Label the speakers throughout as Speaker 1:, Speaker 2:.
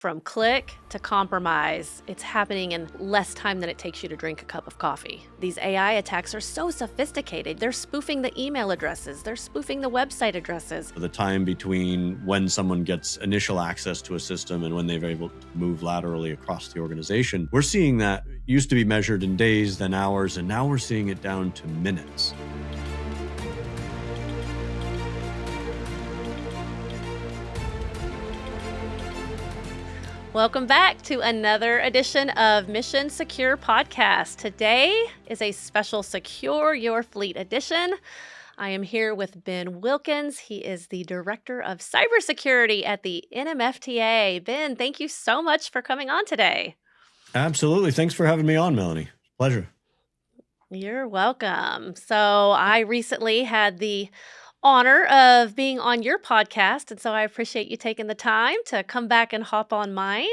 Speaker 1: From click to compromise, it's happening in less time than it takes you to drink a cup of coffee. These AI attacks are so sophisticated. They're spoofing the email addresses. They're spoofing the website addresses.
Speaker 2: The time between when someone gets initial access to a system and when they're able to move laterally across the organization, we're seeing that used to be measured in days, then hours, and now we're seeing it down to minutes.
Speaker 1: Welcome back to another edition of Mission Secure Podcast. Today is a special Secure Your Fleet edition. I am here with Ben Wilkens. He is the Director of Cybersecurity at the NMFTA. Ben, thank you so much for coming on today.
Speaker 2: Absolutely. Thanks for having me on, Melanie. Pleasure.
Speaker 1: You're welcome. So I recently had the honor of being on your podcast, and so I appreciate you taking the time to come back and hop on mine.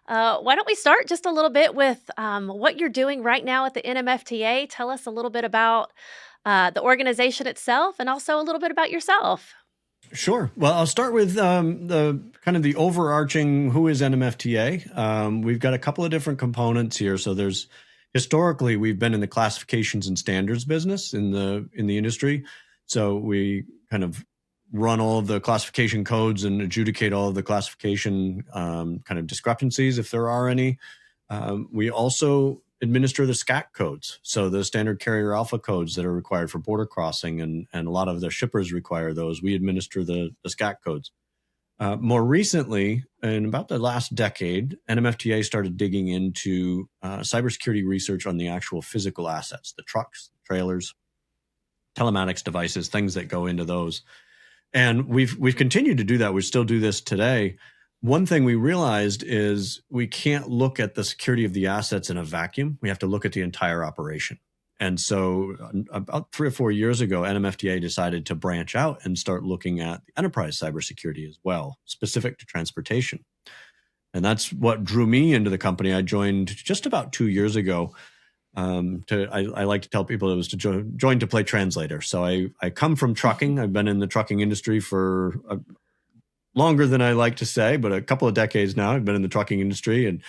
Speaker 1: Why don't we start just a little bit with what you're doing right now at the NMFTA? Tell us a little bit about the organization itself and also a little bit about yourself.
Speaker 2: Sure. Well, I'll start with the overarching who is NMFTA. We've got a couple of different components here. So historically, we've been in the classifications and standards business in the industry. So we kind of run all of the classification codes and adjudicate all of the classification discrepancies if there are any. We also administer the SCAC codes, so the standard carrier alpha codes that are required for border crossing, and a lot of the shippers require those. We administer the SCAC codes. More recently, in about the last decade, NMFTA started digging into cybersecurity research on the actual physical assets, the trucks, trailers, telematics devices, things that go into those. And we've continued to do that. We still do this today. One thing we realized is we can't look at the security of the assets in a vacuum. We have to look at the entire operation. And so about 3 or 4 years ago, NMFTA decided to branch out and start looking at the enterprise cybersecurity as well, specific to transportation. And that's what drew me into the company. I joined just about 2 years ago. I like to tell people it was to join to play translator. So I come from trucking. I've been in the trucking industry for longer than I like to say, but a couple of decades now. I've been in the trucking industry, and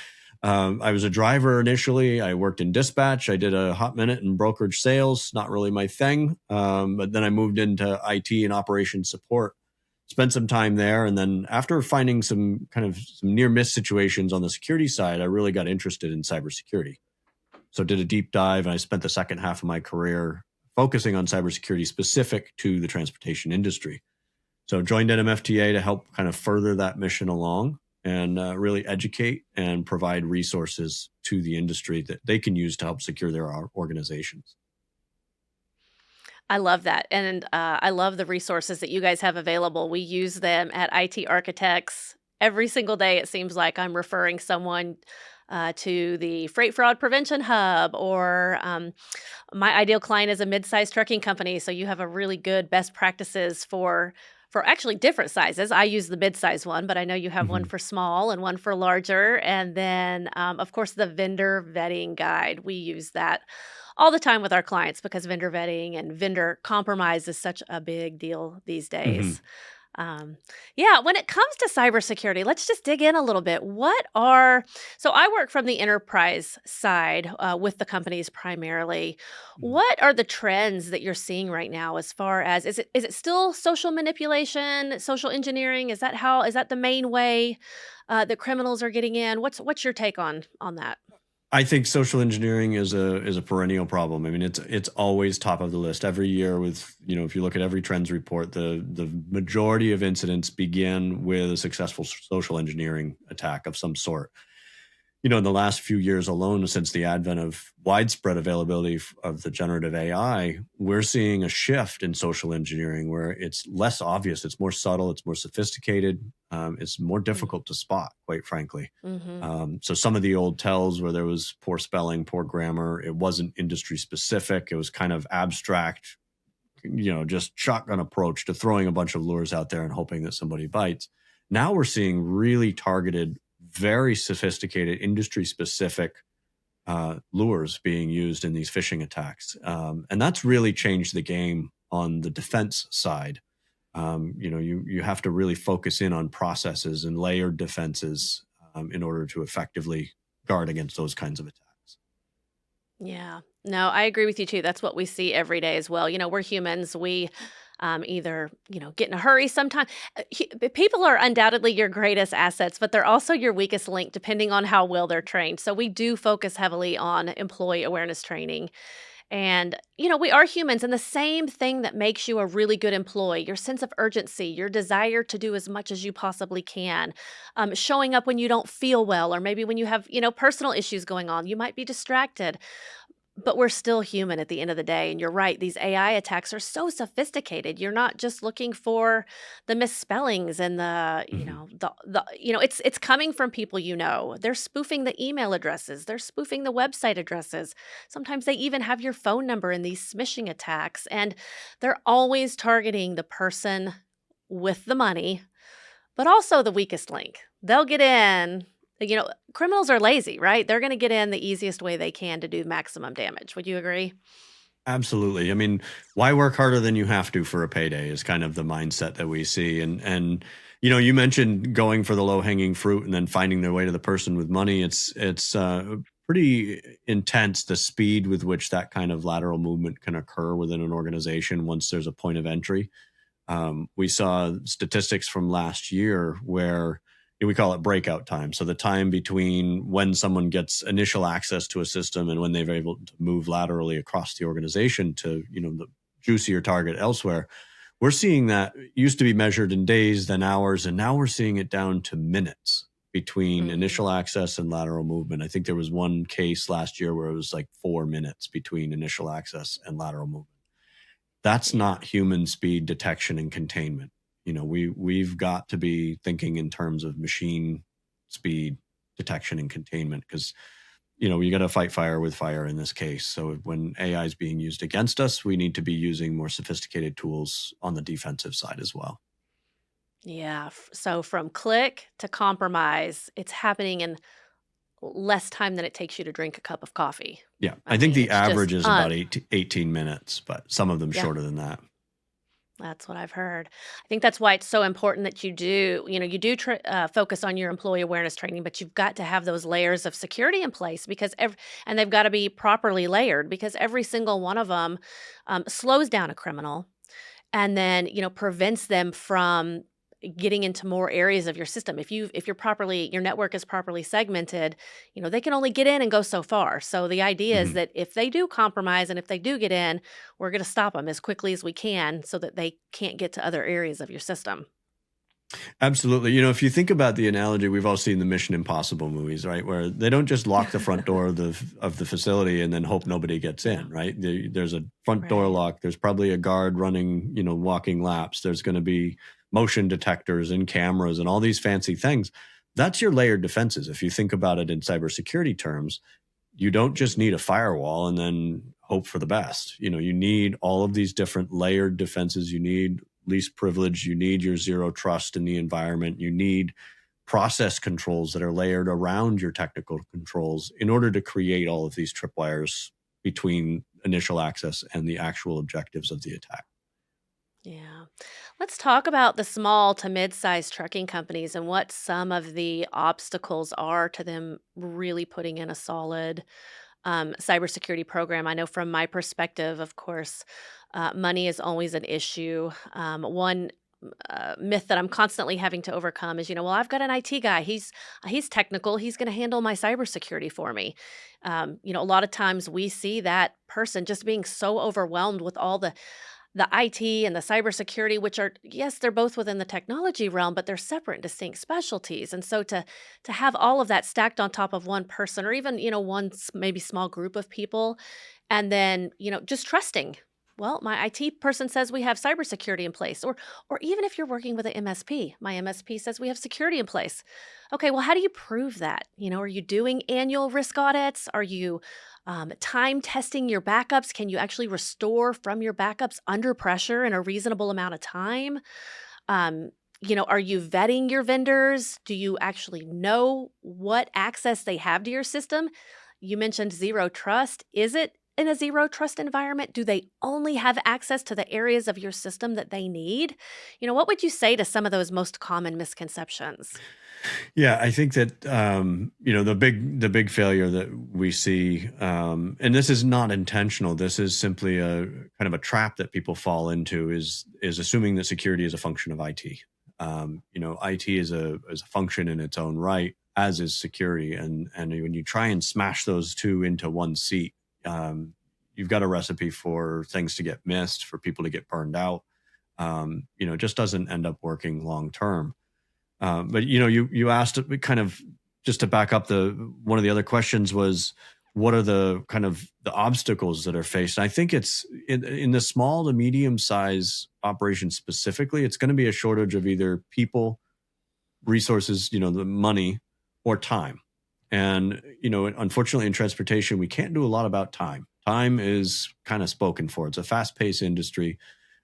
Speaker 2: I was a driver initially. I worked in dispatch. I did a hot minute in brokerage sales, not really my thing. But then I moved into IT and operations support, spent some time there. And then after finding some near miss situations on the security side, I really got interested in cybersecurity. So did a deep dive, and I spent the second half of my career focusing on cybersecurity specific to the transportation industry. So joined NMFTA to help kind of further that mission along and really educate and provide resources to the industry that they can use to help secure their organizations.
Speaker 1: I love that. And I love the resources that you guys have available. We use them at IT Architects every single day. It seems like I'm referring someone to the Freight Fraud Prevention Hub, or my ideal client is a mid-sized trucking company. So you have a really good best practices for actually different sizes. I use the mid-size one, but I know you have one for small and one for larger. And then, of course, the vendor vetting guide. We use that all the time with our clients because vendor vetting and vendor compromise is such a big deal these days. When it comes to cybersecurity, let's just dig in a little bit. So I work from the enterprise side with the companies primarily. What are the trends that you're seeing right now as far as, is it still social manipulation, social engineering? Is that the main way that criminals are getting in? What's your take on that?
Speaker 2: I think social engineering is a perennial problem. I mean, it's always top of the list every year. With if you look at every trends report, the majority of incidents begin with a successful social engineering attack of some sort. In the last few years alone, since the advent of widespread availability of the generative AI, we're seeing a shift in social engineering where it's less obvious, it's more subtle, it's more sophisticated, it's more difficult to spot, quite frankly. So some of the old tells where there was poor spelling, poor grammar, it wasn't industry specific, it was kind of abstract, just shotgun approach to throwing a bunch of lures out there and hoping that somebody bites. Now we're seeing really targeted, very sophisticated, industry-specific lures being used in these phishing attacks. And that's really changed the game on the defense side. You have to really focus in on processes and layered defenses in order to effectively guard against those kinds of attacks.
Speaker 1: Yeah. No, I agree with you too. That's what we see every day as well. We're humans. We either, get in a hurry sometimes. People are undoubtedly your greatest assets, but they're also your weakest link depending on how well they're trained. So we do focus heavily on employee awareness training. And, we are humans, and the same thing that makes you a really good employee, your sense of urgency, your desire to do as much as you possibly can, showing up when you don't feel well, or maybe when you have, personal issues going on, you might be distracted. But we're still human at the end of the day, and you're right, these AI attacks are so sophisticated. You're not just looking for the misspellings and the,
Speaker 2: Mhm.
Speaker 1: it's coming from people you know. They're spoofing the email addresses, they're spoofing the website addresses. Sometimes they even have your phone number in these smishing attacks, and they're always targeting the person with the money, but also the weakest link. They'll get in. Criminals are lazy, right? They're gonna get in the easiest way they can to do maximum damage. Would you agree?
Speaker 2: Absolutely. I mean, why work harder than you have to for a payday is kind of the mindset that we see. And you mentioned going for the low hanging fruit and then finding their way to the person with money. It's pretty intense, the speed with which that kind of lateral movement can occur within an organization once there's a point of entry. We saw statistics from last year where we call it breakout time. So the time between when someone gets initial access to a system and when they're able to move laterally across the organization to, the juicier target elsewhere. We're seeing that used to be measured in days, then hours, and now we're seeing it down to minutes between
Speaker 1: Mhm.
Speaker 2: initial access and lateral movement. I think there was one case last year where it was like 4 minutes between initial access and lateral movement. That's
Speaker 1: Yeah.
Speaker 2: not human speed detection and containment. We've got to be thinking in terms of machine speed detection and containment because you got to fight fire with fire in this case. So when AI is being used against us, we need to be using more sophisticated tools on the defensive side as well.
Speaker 1: Yeah. So from click to compromise, it's happening in less time than it takes you to drink a cup of coffee.
Speaker 2: Yeah,
Speaker 1: I
Speaker 2: I think
Speaker 1: mean,
Speaker 2: the
Speaker 1: it's just
Speaker 2: average is about 18 minutes, but some of them
Speaker 1: yeah.
Speaker 2: shorter than that.
Speaker 1: That's what I've heard. I think that's why it's so important that you do focus on your employee awareness training, but you've got to have those layers of security in place and they've got to be properly layered because every single one of them slows down a criminal and then prevents them from getting into more areas of your system. If your network is properly segmented, they can only get in and go so far. So the idea is
Speaker 2: Mhm.
Speaker 1: that if they do compromise and if they do get in, we're going to stop them as quickly as we can so that they can't get to other areas of your system.
Speaker 2: Absolutely. If you think about the analogy, we've all seen the Mission Impossible movies, right? Where they don't just lock the front door of the facility and then hope nobody gets
Speaker 1: Yeah.
Speaker 2: in, right? There's a front door
Speaker 1: Right.
Speaker 2: lock. There's probably a guard running, walking laps. There's going to be motion detectors and cameras and all these fancy things. That's your layered defenses. If you think about it in cybersecurity terms, you don't just need a firewall and then hope for the best. You need all of these different layered defenses. You need least privilege. You need your zero trust in the environment. You need process controls that are layered around your technical controls in order to create all of these tripwires between initial access and the actual objectives of the attack.
Speaker 1: Yeah. Let's talk about the small to mid-sized trucking companies and what some of the obstacles are to them really putting in a solid cybersecurity program. I know from my perspective, of course, money is always an issue. One myth that I'm constantly having to overcome is, well, I've got an IT guy. He's technical. He's going to handle my cybersecurity for me. A lot of times we see that person just being so overwhelmed with all the IT and the cybersecurity, which are, yes, they're both within the technology realm, but they're separate and distinct specialties. And so to have all of that stacked on top of one person, or even one maybe small group of people, and then just trusting. Well, my IT person says we have cybersecurity in place, or even if you're working with an MSP, my MSP says we have security in place. Okay, well, how do you prove that? Are you doing annual risk audits? Are you time testing your backups? Can you actually restore from your backups under pressure in a reasonable amount of time? Are you vetting your vendors? Do you actually know what access they have to your system? You mentioned zero trust. Is it in a zero trust environment? Do they only have access to the areas of your system that they need? What would you say to some of those most common misconceptions?
Speaker 2: Yeah, I think that the big failure that we see, and this is not intentional. This is simply a kind of a trap that people fall into is assuming that security is a function of IT. IT is a function in its own right, as is security, and when you try and smash those two into one seat, you've got a recipe for things to get missed, for people to get burned out. It just doesn't end up working long term. But you asked kind of just to back up, the one of the other questions was, what are the kind of the obstacles that are faced? And I think it's in the small to medium size operations specifically, it's going to be a shortage of either people, resources, the money, or time. And unfortunately, in transportation, we can't do a lot about time. Time is kind of spoken for. It's a fast-paced industry.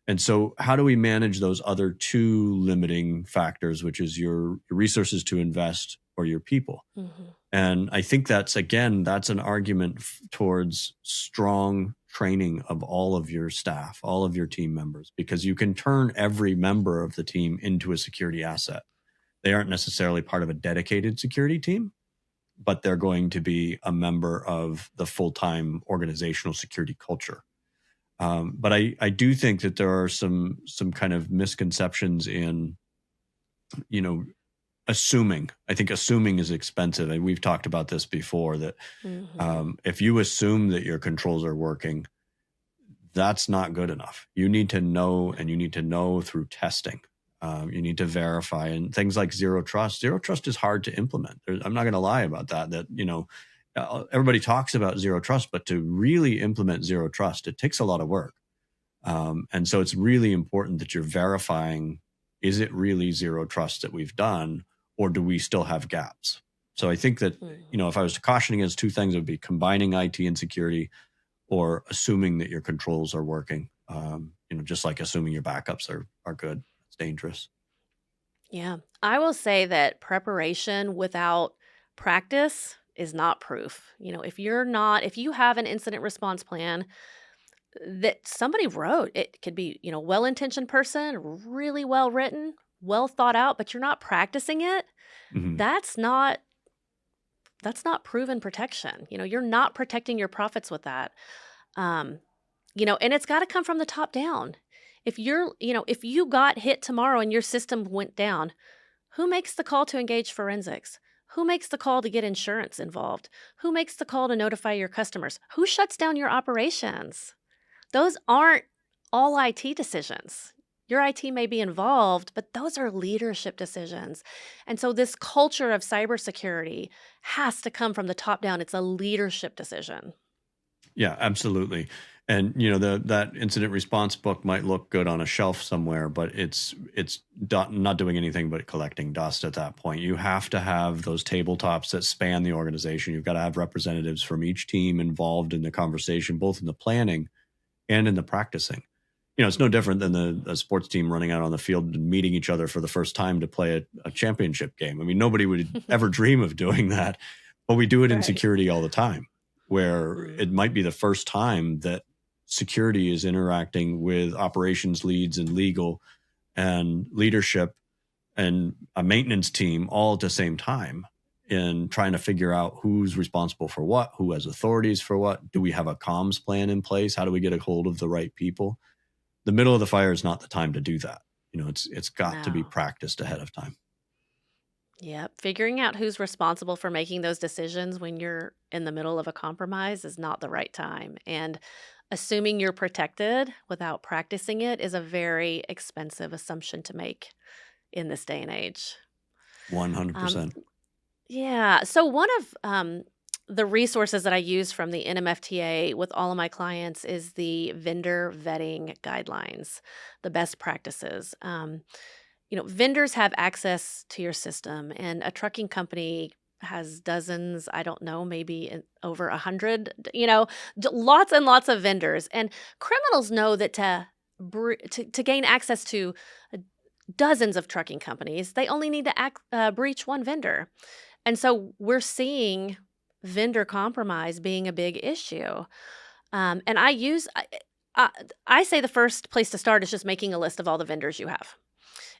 Speaker 2: And so how do we manage those other two limiting factors, which is your resources to invest or your people?
Speaker 1: Mhm.
Speaker 2: And I think that's an argument towards strong training of all of your staff, all of your team members, because you can turn every member of the team into a security asset. They aren't necessarily part of a dedicated security team, but they're going to be a member of the full-time organizational security culture. But I do think that there are some kind of misconceptions in, assuming. I think assuming is expensive, and we've talked about this before. That
Speaker 1: Mhm.
Speaker 2: if you assume that your controls are working, that's not good enough. You need to know, and you need to know through testing. You need to verify, and things like zero trust. Zero trust is hard to implement. I'm not going to lie about that. Everybody talks about zero trust, but to really implement zero trust, it takes a lot of work. And so it's really important that you're verifying, is it really zero trust that we've done, or do we still have gaps? So I think that,
Speaker 1: Mhm.
Speaker 2: if I was to caution against two things, it would be combining IT and security, or assuming that your controls are working. Just like assuming your backups are good. It's dangerous.
Speaker 1: Yeah. I will say that preparation without practice is not proof. If you have an incident response plan that somebody wrote, it could be, well-intentioned person, really well written, well thought out, but you're not practicing it,
Speaker 2: Mhm.
Speaker 1: that's not proven protection. You're not protecting your profits with that. Um, and it's got to come from the top down. If you got hit tomorrow and your system went down, who makes the call to engage forensics? Who makes the call to get insurance involved? Who makes the call to notify your customers? Who shuts down your operations? Those aren't all IT decisions. Your IT may be involved, but those are leadership decisions. And so this culture of cybersecurity has to come from the top down. It's a leadership decision.
Speaker 2: Yeah, absolutely. And that incident response book might look good on a shelf somewhere, but it's not doing anything but collecting dust at that point. You have to have those tabletops that span the organization. You've got to have representatives from each team involved in the conversation, both in the planning and in the practicing. It's no different than the sports team running out on the field and meeting each other for the first time to play a championship game. I mean, nobody would ever dream of doing that, but we do it in
Speaker 1: Right.
Speaker 2: security all the time, where
Speaker 1: Mm.
Speaker 2: it might be the first time that security is interacting with operations leads and legal and leadership and a maintenance team all at the same time, in trying to figure out who's responsible for what, who has authorities for what. Do we have a comms plan in place? How do we get a hold of the right people? The middle of the fire is not the time to do that. It's got to be
Speaker 1: No.
Speaker 2: practiced ahead of time.
Speaker 1: Yep. Figuring out who's responsible for making those decisions when you're in the middle of a compromise is not the right time. And assuming you're protected without practicing it is a very expensive assumption to make in this day and age. Um,
Speaker 2: 100%.
Speaker 1: yeah. So one of the resources that I use from the NMFTA with all of my clients is the vendor vetting guidelines, the best practices. Vendors have access to your system, and a trucking company has dozens, I don't know, maybe over 100, lots and lots of vendors. And criminals know that to gain access to uh, dozens of trucking companies, they only need to breach one vendor. And so we're seeing vendor compromise being a big issue. And I, I say the first place to start is just making a list of all the vendors you have.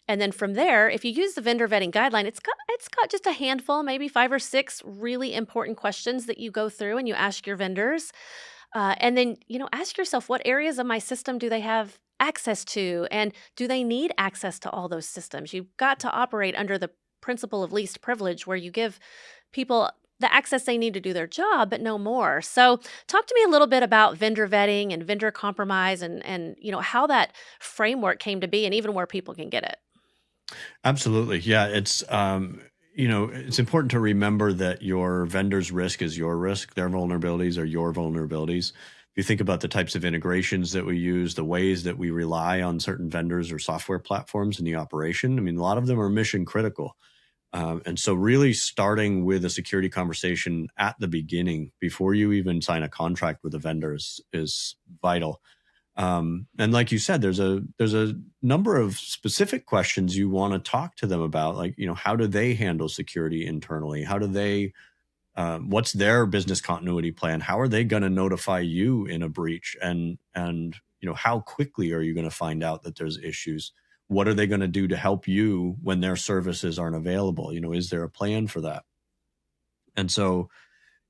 Speaker 1: And then from there, if you use the vendor vetting guideline, it's got just a handful, maybe 5 or 6 really important questions that you go through and you ask your vendors. And then, ask yourself, what areas of my system do they have access to? And do they need access to all those systems? You've got to operate under the principle of least privilege, where you give people the access they need to do their job, but no more. So, talk to me a little bit about vendor vetting and vendor compromise, and how that framework came to be, and even where people can get it.
Speaker 2: Absolutely. Yeah. It's important to remember that your vendor's risk is your risk. Their vulnerabilities are your vulnerabilities. If you think about the types of integrations that we use, the ways that we rely on certain vendors or software platforms in the operation, I mean, a lot of them are mission critical. And so really starting with a security conversation at the beginning before you even sign a contract with a vendor is vital. And like you said, there's a number of specific questions you want to talk to them about, like, how do they handle security internally? How do they, what's their business continuity plan? How are they going to notify you in a breach? And how quickly are you going to find out that there's issues? What are they going to do to help you when their services aren't available? Is there a plan for that? And so,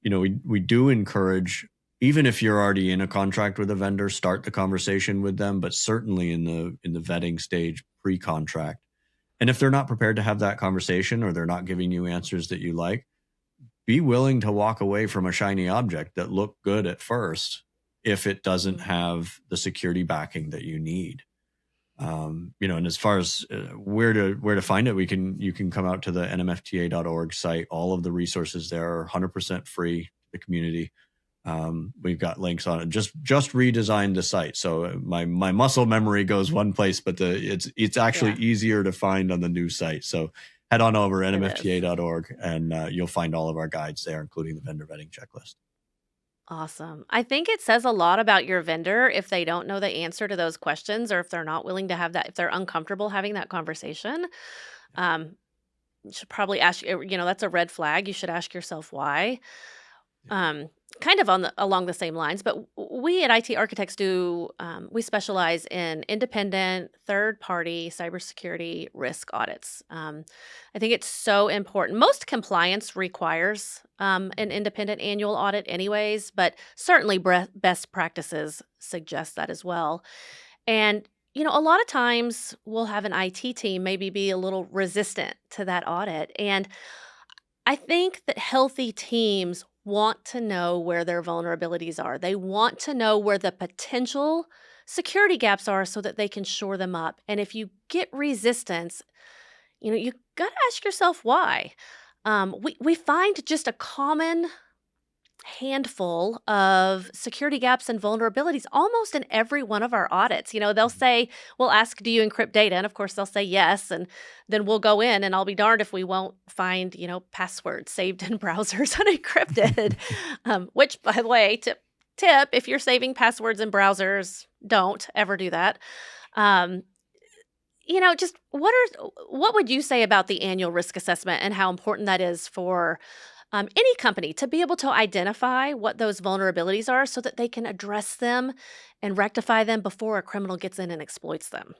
Speaker 2: we do encourage, even if you're already in a contract with a vendor, start the conversation with them, but certainly in the vetting stage, pre-contract. And if they're not prepared to have that conversation, or they're not giving you answers that you like, be willing to walk away from a shiny object that looked good at first if it doesn't have the security backing that you need. And as far as where to find it, you can come out to the nmfta.org site. All of the resources there are 100% free to the community. We've got links on it. Just redesigned the site, so my muscle memory goes one place, but it's actually
Speaker 1: Yeah,
Speaker 2: easier to find on the new site. So head on over
Speaker 1: it is.
Speaker 2: nmfta.org, and you'll find all of our guides there, including the vendor vetting checklist.
Speaker 1: Awesome. I think it says a lot about your vendor if they don't know the answer to those questions, or if they're not willing to have that, if they're uncomfortable having that conversation. Um, you should probably ask, that's a red flag. You should ask yourself why. Um, Kind of along the same lines, but we at IT Architects we specialize in independent third party cybersecurity risk audits. I think it's so important. Most compliance requires an independent annual audit, anyways, but certainly best practices suggest that as well. And a lot of times we'll have an IT team maybe be a little resistant to that audit, and I think that healthy teams want to know where their vulnerabilities are. They want to know where the potential security gaps are so that they can shore them up. And if you get resistance, you got to ask yourself why. We find just a common handful of security gaps and vulnerabilities almost in every one of our audits. They'll say, we'll ask, do you encrypt data? And of course, they'll say yes. And then we'll go in, and I'll be darned if we won't find, passwords saved in browsers unencrypted. Which, by the way, tip, if you're saving passwords in browsers, don't ever do that. Um, just what would you say about the annual risk assessment and how important that is for any company to be able to identify what those vulnerabilities are so that they can address them and rectify them before a criminal gets in and exploits them?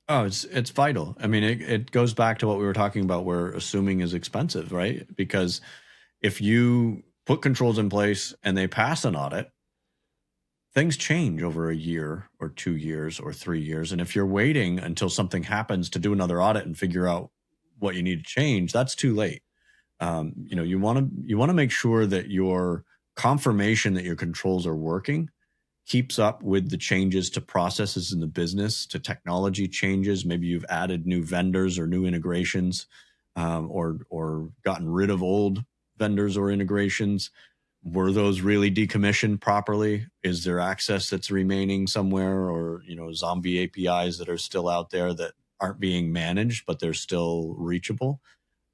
Speaker 2: Oh, it's vital. I mean, it goes back to what we were talking about, where assuming is expensive, right? Because if you put controls in place and they pass an audit, things change over a year or 2 years or 3 years. And if you're waiting until something happens to do another audit and figure out what you need to change, that's too late. You want to make sure that your confirmation that your controls are working keeps up with the changes to processes in the business, to technology changes. Maybe you've added new vendors or new integrations, or gotten rid of old vendors or integrations. Were those really decommissioned properly? Is there access that's remaining somewhere, or zombie APIs that are still out there that aren't being managed, but they're still reachable?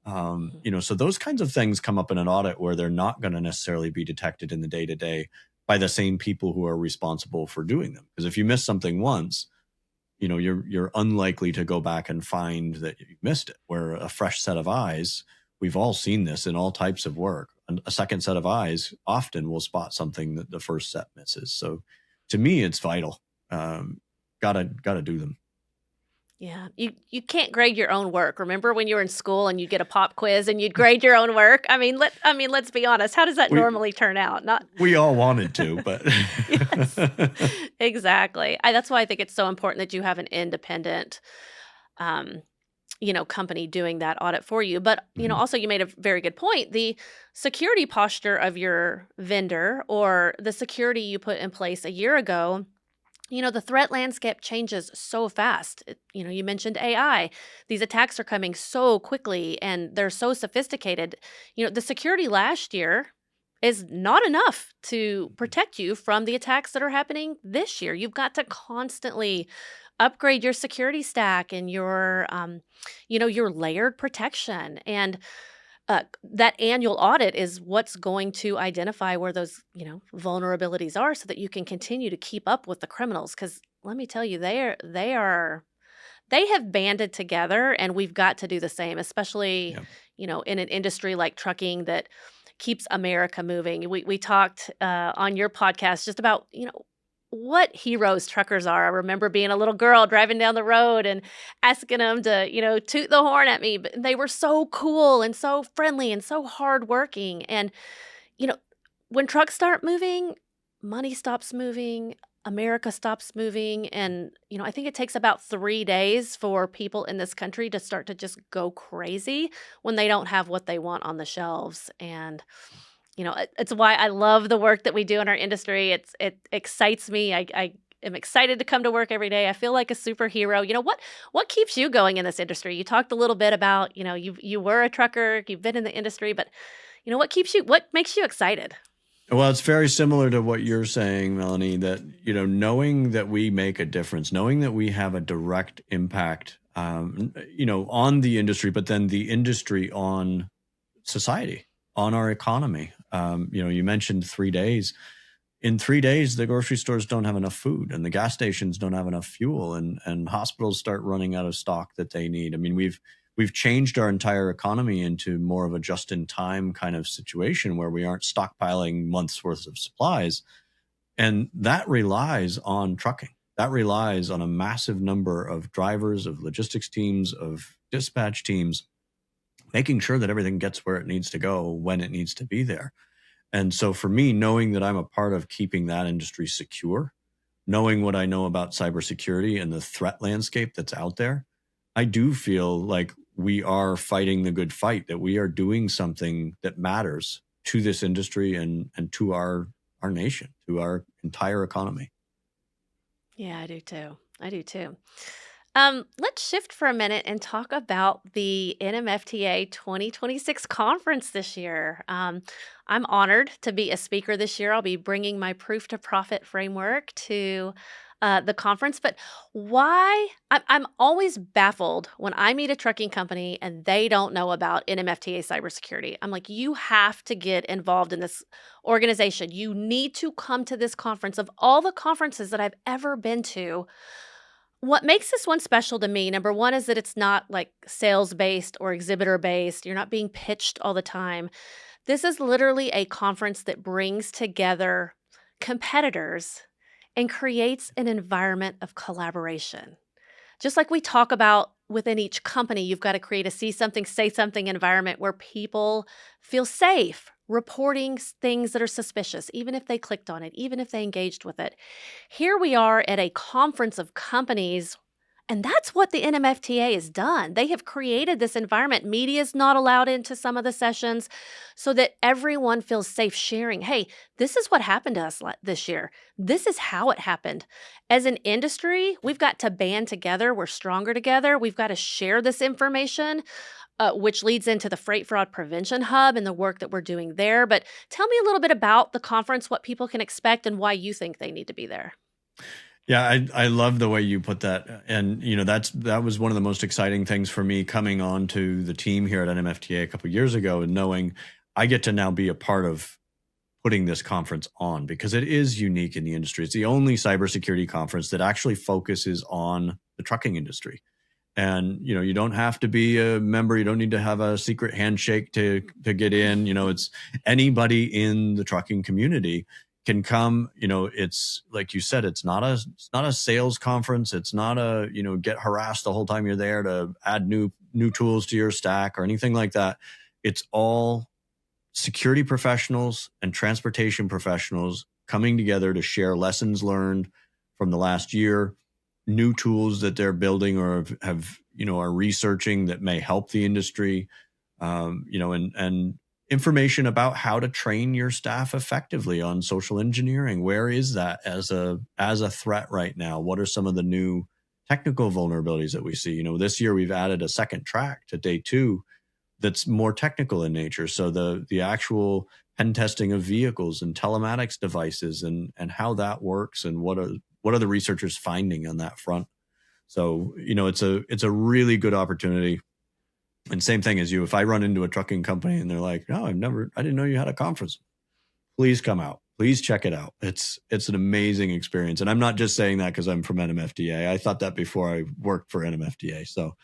Speaker 1: Mhm.
Speaker 2: So those kinds of things come up in an audit where they're not going to necessarily be detected in the day to day by the same people who are responsible for doing them. Because if you miss something once, you're unlikely to go back and find that you missed it. Where a fresh set of eyes, we've all seen this in all types of work. a second set of eyes often will spot something that the first set misses. So to me, it's vital. Gotta do them.
Speaker 1: Yeah, you can't grade your own work. Remember when you were in school and you'd get a pop quiz and you'd grade your own work? Let's be honest. How does that
Speaker 2: We
Speaker 1: normally turn out? Not
Speaker 2: we all wanted to, but
Speaker 1: Yes, exactly. That's why I think it's so important that you have an independent, um, company doing that audit for you. But,
Speaker 2: Mhm.
Speaker 1: also you made a very good point. The security posture of your vendor or the security you put in place a year ago, the threat landscape changes so fast. You mentioned AI. These attacks are coming so quickly and they're so sophisticated. The security last year is not enough to protect you from the attacks that are happening this year. You've got to constantly upgrade your security stack and your layered protection. And that annual audit is what's going to identify where those, vulnerabilities are so that you can continue to keep up with the criminals. Because let me tell you, they have banded together, and we've got to do the same, especially,
Speaker 2: Yeah.
Speaker 1: in an industry like trucking that keeps America moving. We talked on your podcast just about, what heroes truckers are. I remember being a little girl driving down the road and asking them to, toot the horn at me. But they were so cool and so friendly and so hardworking. And, you know, when trucks start moving, money stops moving, America stops moving. And, I think it takes about 3 days for people in this country to start to just go crazy when they don't have what they want on the shelves. And, it's why I love the work that we do in our industry. It excites me. I am excited to come to work every day. I feel like a superhero. What keeps you going in this industry? You talked a little bit about, you were a trucker, you've been in the industry, but what makes you excited?
Speaker 2: Well, it's very similar to what you're saying, Melanie, that, knowing that we make a difference, knowing that we have a direct impact, on the industry, but then the industry on society, on our economy. You mentioned 3 days. In 3 days, the grocery stores don't have enough food and the gas stations don't have enough fuel and hospitals start running out of stock that they need. I mean, we've changed our entire economy into more of a just-in-time kind of situation where we aren't stockpiling months worth of supplies. And that relies on trucking. That relies on a massive number of drivers, of logistics teams, of dispatch teams, making sure that everything gets where it needs to go when it needs to be there. And so for me, knowing that I'm a part of keeping that industry secure, knowing what I know about cybersecurity and the threat landscape that's out there, I do feel like we are fighting the good fight, that we are doing something that matters to this industry and to our nation, to our entire economy.
Speaker 1: Yeah, I do too. I do too. Let's shift for a minute and talk about the NMFTA 2026 conference this year. I'm honored to be a speaker this year. I'll be bringing my proof to profit framework to the conference. But why? I'm always baffled when I meet a trucking company and they don't know about NMFTA cybersecurity. I'm like, you have to get involved in this organization. You need to come to this conference. Of all the conferences that I've ever been to, what makes this one special to me, number one, is that it's not like sales based or exhibitor based. You're not being pitched all the time. This is literally a conference that brings together competitors and creates an environment of collaboration. Just like we talk about within each company, you've got to create a see something, say something environment where people feel safe reporting things that are suspicious, even if they clicked on it, even if they engaged with it. Here we are at a conference of companies, and that's what the NMFTA has done. They have created this environment. Media is not allowed into some of the sessions so that everyone feels safe sharing. Hey, this is what happened to us this year. This is how it happened. As an industry, we've got to band together. We're stronger together. We've got to share this information, which leads into the Freight Fraud Prevention Hub and the work that we're doing there. But tell me a little bit about the conference, what people can expect, and why you think they need to be there.
Speaker 2: Yeah, I love the way you put that. And, that was one of the most exciting things for me coming on to the team here at NMFTA a couple of years ago and knowing I get to now be a part of putting this conference on because it is unique in the industry. It's the only cybersecurity conference that actually focuses on the trucking industry. And, you don't have to be a member. You don't need to have a secret handshake to get in. It's anybody in the trucking community can come. It's like you said, it's not a sales conference. It's not a, get harassed the whole time you're there to add new tools to your stack or anything like that. It's all security professionals and transportation professionals coming together to share lessons learned from the last year, new tools that they're building or are researching that may help the industry, and information about how to train your staff effectively on social engineering. Where is that as a threat right now? What are some of the new technical vulnerabilities that we see? This year we've added a second track to day 2 that's more technical in nature. So the actual pen testing of vehicles and telematics devices and how that works and what are the researchers finding on that front. So, it's a really good opportunity. And same thing as you, if I run into a trucking company and they're like, no, I didn't know you had a conference. Please come out. Please check it out. It's an amazing experience. And I'm not just saying that because I'm from NMFTA. I thought that before I worked for NMFTA. So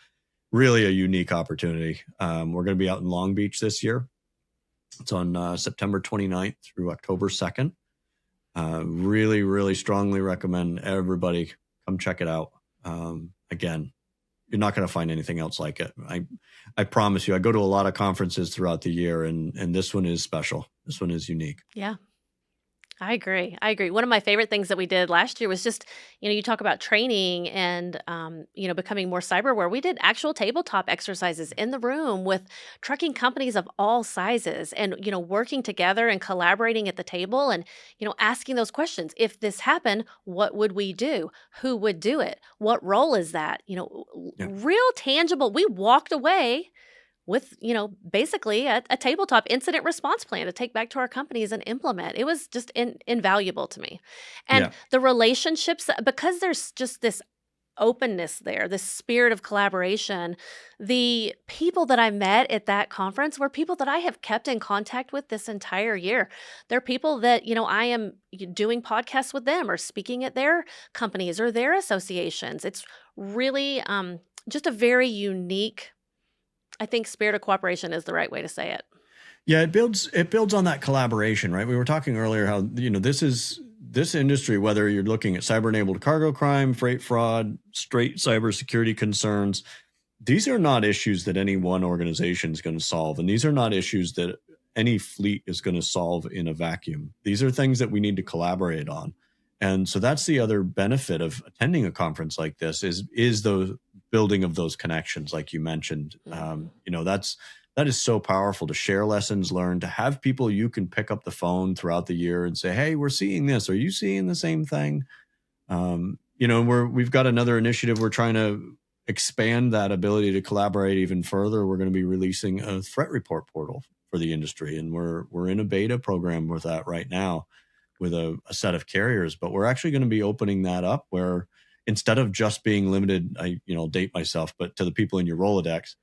Speaker 2: really a unique opportunity. We're going to be out in Long Beach this year. It's on September 29th through October 2nd. Really, really strongly recommend everybody come check it out. Again, you're not going to find anything else like it. I promise you. I go to a lot of conferences throughout the year, and this one is special. This one is unique.
Speaker 1: Yeah. I agree. One of my favorite things that we did last year was just, you talk about training and, becoming more cyber aware. We did actual tabletop exercises in the room with trucking companies of all sizes and, working together and collaborating at the table and, asking those questions. If this happened, what would we do? Who would do it? What role is that?
Speaker 2: Yeah.
Speaker 1: Real tangible. We walked away with, basically a tabletop incident response plan to take back to our companies and implement. It was just invaluable to me. And
Speaker 2: Yeah.
Speaker 1: the relationships, because there's just this openness there, this spirit of collaboration, the people that I met at that conference were people that I have kept in contact with this entire year. They're people that, I am doing podcasts with them or speaking at their companies or their associations. It's really just a very unique, I think spirit of cooperation is the right way to say it.
Speaker 2: Yeah, it builds on that collaboration, right? We were talking earlier how, this industry, whether you're looking at cyber-enabled cargo crime, freight fraud, straight cybersecurity concerns, these are not issues that any one organization is going to solve. And these are not issues that any fleet is going to solve in a vacuum. These are things that we need to collaborate on. And so that's the other benefit of attending a conference like this is the building of those connections, like you mentioned. That is so powerful to share lessons learned, to have people you can pick up the phone throughout the year and say, hey, we're seeing this. Are you seeing the same thing? We've got another initiative. We're trying to expand that ability to collaborate even further. We're going to be releasing a threat report portal for the industry. And we're in a beta program with that right now with a set of carriers, but we're actually going to be opening that up where instead of just being limited, I'll date myself, but to the people in your Rolodex,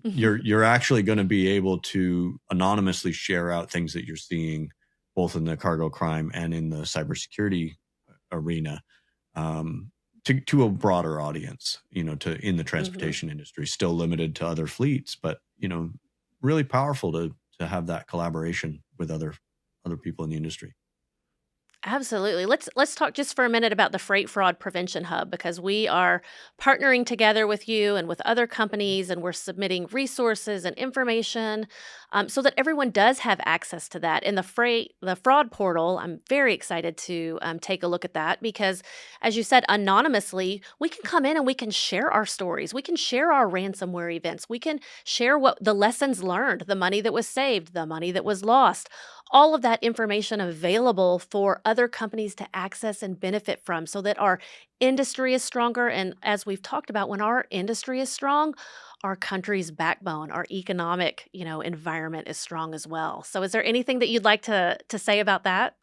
Speaker 2: you're actually going to be able to anonymously share out things that you're seeing both in the cargo crime and in the cybersecurity arena, to a broader audience, in the transportation industry, still limited to other fleets, but, really powerful to have that collaboration with other people in the industry.
Speaker 1: Absolutely. Let's talk just for a minute about the Freight Fraud Prevention Hub, because we are partnering together with you and with other companies, and we're submitting resources and information so that everyone does have access to that. In the fraud portal, I'm very excited to take a look at that because, as you said, anonymously, we can come in and we can share our stories. We can share our ransomware events. We can share what the lessons learned, the money that was saved, the money that was lost. All of that information available for other companies to access and benefit from so that our industry is stronger. And as we've talked about, when our industry is strong, our country's backbone, our economic, environment is strong as well. So is there anything that you'd like to say about that?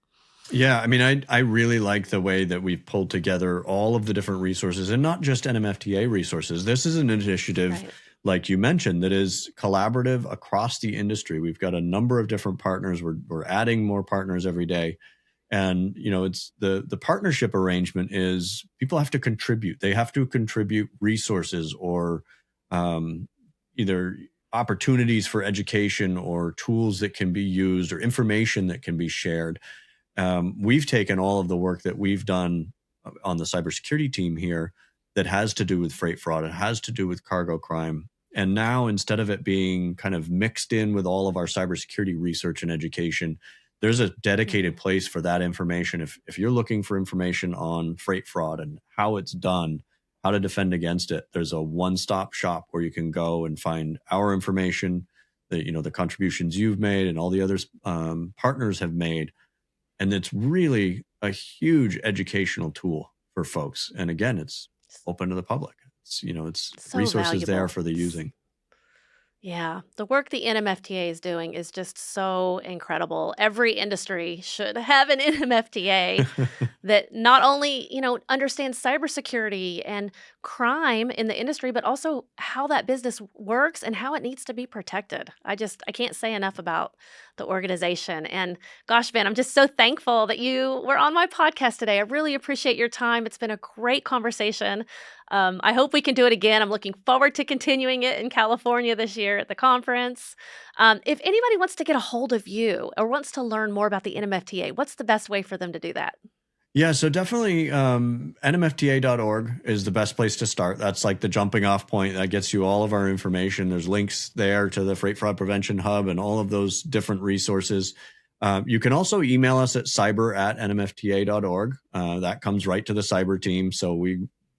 Speaker 2: Yeah, I mean, I really like the way that we've pulled together all of the different resources and not just NMFTA resources. This is an initiative,
Speaker 1: Right.
Speaker 2: like you mentioned, that is collaborative across the industry. We've got a number of different partners. We're adding more partners every day. And it's the partnership arrangement is people have to contribute. They have to contribute resources or either opportunities for education or tools that can be used or information that can be shared. We've taken all of the work that we've done on the cybersecurity team here that has to do with freight fraud, it has to do with cargo crime. And now, instead of it being kind of mixed in with all of our cybersecurity research and education, there's a dedicated place for that information. If you're looking for information on freight fraud and how it's done, how to defend against it, there's a one-stop shop where you can go and find our information, the contributions you've made and all the other partners have made. And it's really a huge educational tool for folks. And again, it's open to the public. It's
Speaker 1: So
Speaker 2: resources there
Speaker 1: valuable.
Speaker 2: for the using.
Speaker 1: Yeah, the work the NMFTA is doing is just so incredible. Every industry should have an NMFTA that not only, understands cybersecurity and crime in the industry, but also how that business works and how it needs to be protected. I can't say enough about the organization. And gosh, Ben, I'm just so thankful that you were on my podcast today. I really appreciate your time. It's been a great conversation. I hope we can do it again. I'm looking forward to continuing it in California this year at the conference. If anybody wants to get a hold of you or wants to learn more about the NMFTA, what's the best way for them to do that?
Speaker 2: Yeah, so definitely nmfta.org is the best place to start. That's like the jumping off point. That gets you all of our information. There's links there to the Freight Fraud Prevention Hub and all of those different resources. You can also email us at cyber@nmfta.org. That comes right to the cyber team. So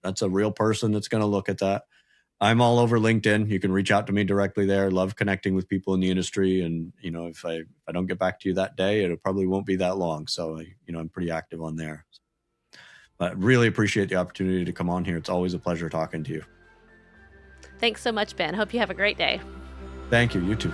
Speaker 2: that's a real person that's going to look at that. I'm all over LinkedIn. You can reach out to me directly there. Love connecting with people in the industry. And, if I don't get back to you that day, it probably won't be that long. So, I'm pretty active on there. But really appreciate the opportunity to come on here. It's always a pleasure talking to you.
Speaker 1: Thanks so much, Ben. Hope you have a great day.
Speaker 2: Thank you. You too.